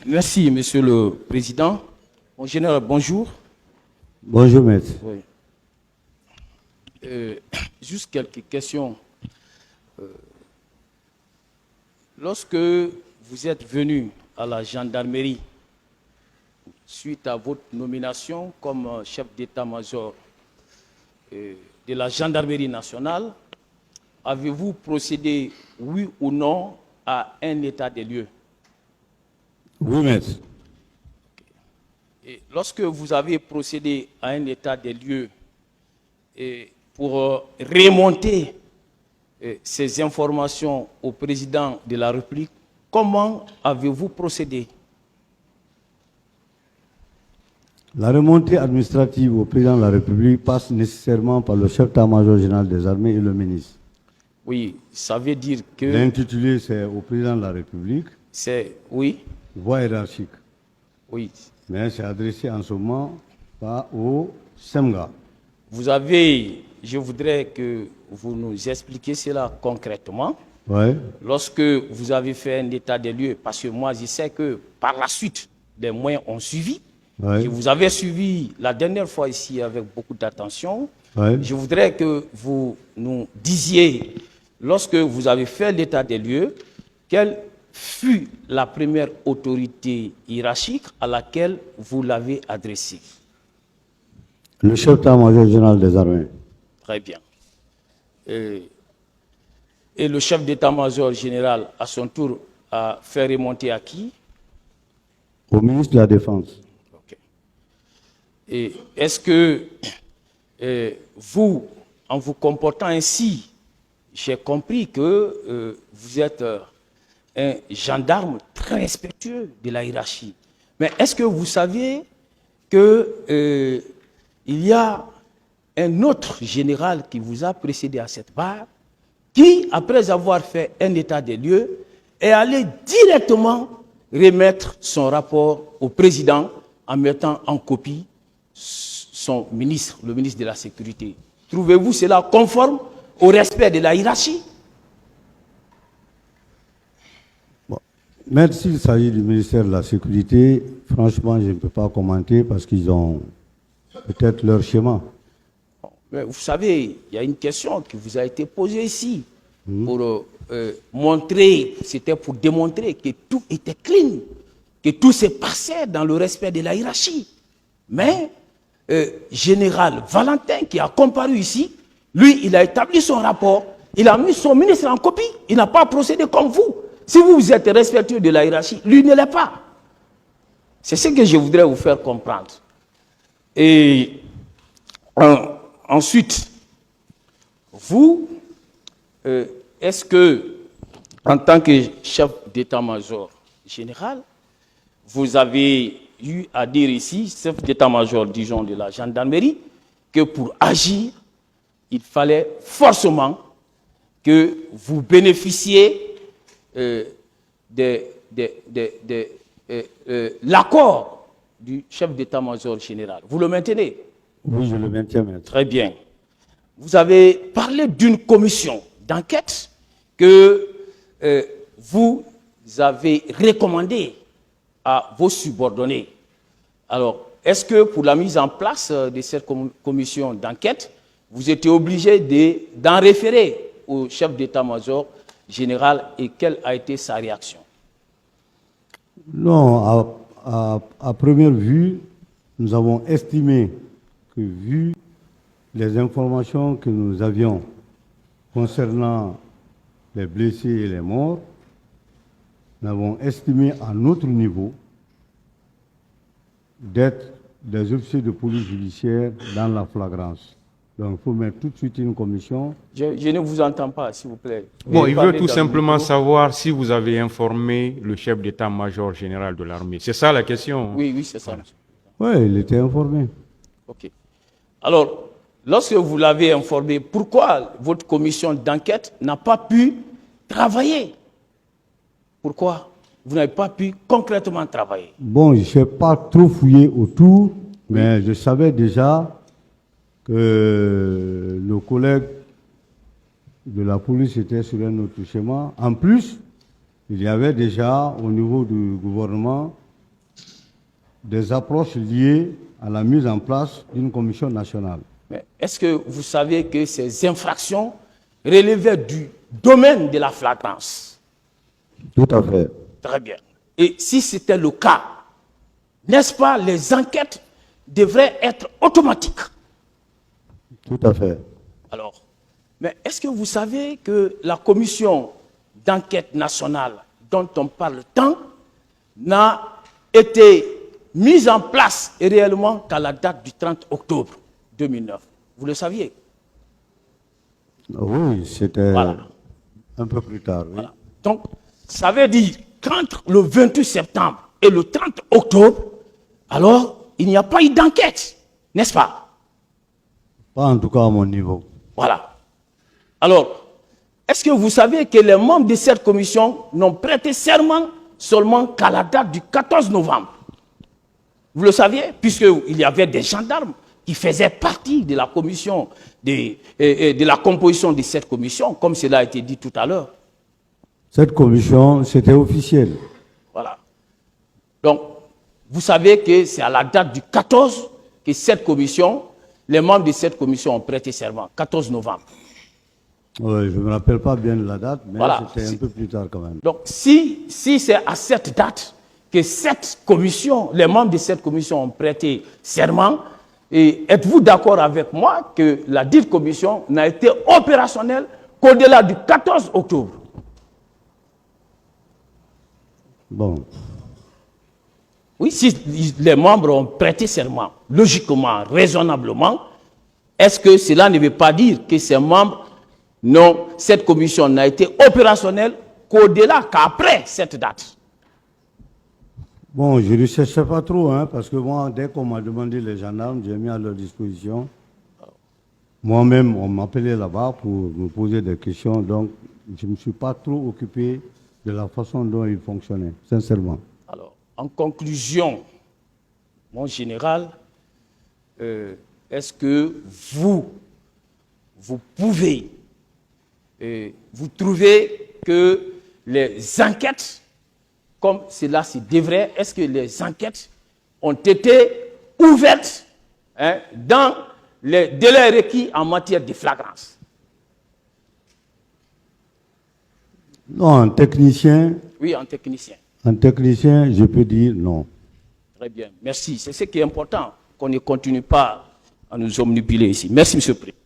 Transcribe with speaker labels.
Speaker 1: Merci, Monsieur le Président. Mon général, bonjour.
Speaker 2: Bonjour, maître.
Speaker 1: Oui. Juste quelques questions. Lorsque vous êtes venu à la gendarmerie, suite à votre nomination comme chef d'état-major de la gendarmerie nationale, avez-vous procédé, oui ou non, à un état des lieux?
Speaker 2: Oui, maître.
Speaker 1: Et lorsque vous avez procédé à un état des lieux pour remonter ces informations au président de la République, comment avez-vous procédé?
Speaker 2: La remontée administrative au président de la République passe nécessairement par le chef d'état-major général des armées et le ministre.
Speaker 1: Oui, ça veut dire que...
Speaker 2: L'intitulé, c'est au président de la République.
Speaker 1: C'est... Oui.
Speaker 2: Voie hiérarchique.
Speaker 1: Oui.
Speaker 2: Mais c'est adressé en ce moment pas au SEMGA.
Speaker 1: Vous avez... Je voudrais que vous nous expliquiez cela concrètement.
Speaker 2: Oui.
Speaker 1: Lorsque vous avez fait un état des lieux, parce que moi, je sais que par la suite, les moyens ont suivi.
Speaker 2: Oui.
Speaker 1: Je vous avais suivi la dernière fois ici avec beaucoup d'attention.
Speaker 2: Oui.
Speaker 1: Je voudrais que vous nous disiez, lorsque vous avez fait l'état des lieux, quelle fut la première autorité hiérarchique à laquelle vous l'avez adressé?
Speaker 2: Le chef d'état-major général des armées.
Speaker 1: Très bien. Et le chef d'état-major général, à son tour, a fait remonter à qui?
Speaker 2: Au ministre de la Défense.
Speaker 1: Okay. Et est-ce que vous, en vous comportant ainsi, j'ai compris que vous êtes un gendarme très respectueux de la hiérarchie. Mais est-ce que vous saviez qu'il y a un autre général qui vous a précédé à cette barre, qui, après avoir fait un état des lieux, est allé directement remettre son rapport au président en mettant en copie son ministre, le ministre de la Sécurité. Trouvez-vous cela conforme au respect de la hiérarchie?
Speaker 2: Bon. Même s'il s'agit du ministère de la Sécurité, franchement, je ne peux pas commenter parce qu'ils ont peut-être leur schéma.
Speaker 1: Mais vous savez, il y a une question qui vous a été posée ici pour montrer, c'était pour démontrer que tout était clean, que tout se passait dans le respect de la hiérarchie. Mais général Valentin, qui a comparu ici, lui, il a établi son rapport, il a mis son ministre en copie, il n'a pas procédé comme vous. Si vous êtes respectueux de la hiérarchie, lui ne l'est pas. C'est ce que je voudrais vous faire comprendre. Et ensuite, vous, est-ce que, en tant que chef d'état-major général, vous avez eu à dire ici, chef d'état-major, disons, de la gendarmerie, que pour agir, il fallait forcément que vous bénéficiez de l'accord du chef d'état-major général. Vous le maintenez?
Speaker 2: Oui, je le maintiens, maître.
Speaker 1: Très bien. Vous avez parlé d'une commission d'enquête que vous avez recommandée à vos subordonnés. Alors, est-ce que pour la mise en place de cette commission d'enquête, vous étiez obligé d'en référer au chef d'état-major général et quelle a été sa réaction?
Speaker 2: Non, à première vue, nous avons estimé que vu les informations que nous avions concernant les blessés et les morts, nous avons estimé à notre niveau d'être des officiers de police judiciaire dans la flagrance. Donc il faut mettre tout de suite une commission.
Speaker 1: Je ne vous entends pas, s'il vous plaît.
Speaker 3: Bon, il veut tout simplement savoir si vous avez informé le chef d'état-major général de l'armée. C'est ça la question?
Speaker 1: Oui, oui, c'est ça.
Speaker 2: Oui, il était informé.
Speaker 1: OK. Alors, lorsque vous l'avez informé, pourquoi votre commission d'enquête n'a pas pu travailler? Pourquoi vous n'avez pas pu concrètement travailler?
Speaker 2: Bon, je n'ai pas trop fouillé autour, mais je savais déjà que le collègue de la police était sur un autre schéma. En plus, il y avait déjà au niveau du gouvernement des approches liées à la mise en place d'une commission nationale.
Speaker 1: Mais est-ce que vous savez que ces infractions relevaient du domaine de la flagrance?
Speaker 2: Tout à fait.
Speaker 1: Très bien. Et si c'était le cas, n'est-ce pas, les enquêtes devraient être automatiques?
Speaker 2: Tout à fait.
Speaker 1: Alors, mais est-ce que vous savez que la commission d'enquête nationale dont on parle tant n'a été mise en place réellement qu'à la date du 30 octobre 2009? Vous le saviez?
Speaker 2: Oui, c'était
Speaker 1: Voilà.
Speaker 2: un peu plus tard. Oui.
Speaker 1: Voilà. Donc, ça veut dire qu'entre le 28 septembre et le 30 octobre, alors, il n'y a pas eu d'enquête, n'est-ce pas?
Speaker 2: Pas en tout cas à mon niveau.
Speaker 1: Voilà. Alors, est-ce que vous savez que les membres de cette commission n'ont prêté serment seulement qu'à la date du 14 novembre? Vous le saviez, puisqu'il y avait des gendarmes qui faisaient partie de la commission, de la composition de cette commission, comme cela a été dit tout à l'heure.
Speaker 2: Cette commission, c'était officiel.
Speaker 1: Voilà. Donc, vous savez que c'est à la date du 14 que cette commission, les membres de cette commission ont prêté serment, 14 novembre.
Speaker 2: Oui, je ne me rappelle pas bien de la date, mais
Speaker 1: Voilà.
Speaker 2: c'était un peu plus tard quand même.
Speaker 1: Donc, si c'est à cette date que cette commission, les membres de cette commission ont prêté serment, et êtes-vous d'accord avec moi que la dite commission n'a été opérationnelle qu'au-delà du 14 octobre?
Speaker 2: Bon,
Speaker 1: Oui, si les membres ont prêté serment, logiquement, raisonnablement, est-ce que cela ne veut pas dire que ces membres, non, cette commission n'a été opérationnelle qu'au-delà, qu'après cette date?
Speaker 2: bon, je ne cherchais pas trop, hein, parce que moi, dès qu'on m'a demandé les gendarmes, j'ai mis à leur disposition. Moi-même, on m'appelait là-bas pour me poser des questions, donc je ne me suis pas trop occupé de la façon dont ils fonctionnaient, sincèrement.
Speaker 1: Alors, en conclusion, mon général, est-ce que vous pouvez, vous trouvez que les enquêtes, comme cela se devrait, est-ce que les enquêtes ont été ouvertes, hein, dans les délais requis en matière de flagrance?
Speaker 2: Non, un technicien,
Speaker 1: Oui, en technicien.
Speaker 2: je peux dire non.
Speaker 1: Très bien, merci. C'est ce qui est important, qu'on ne continue pas à nous omnibuler ici. Merci, M. le Président.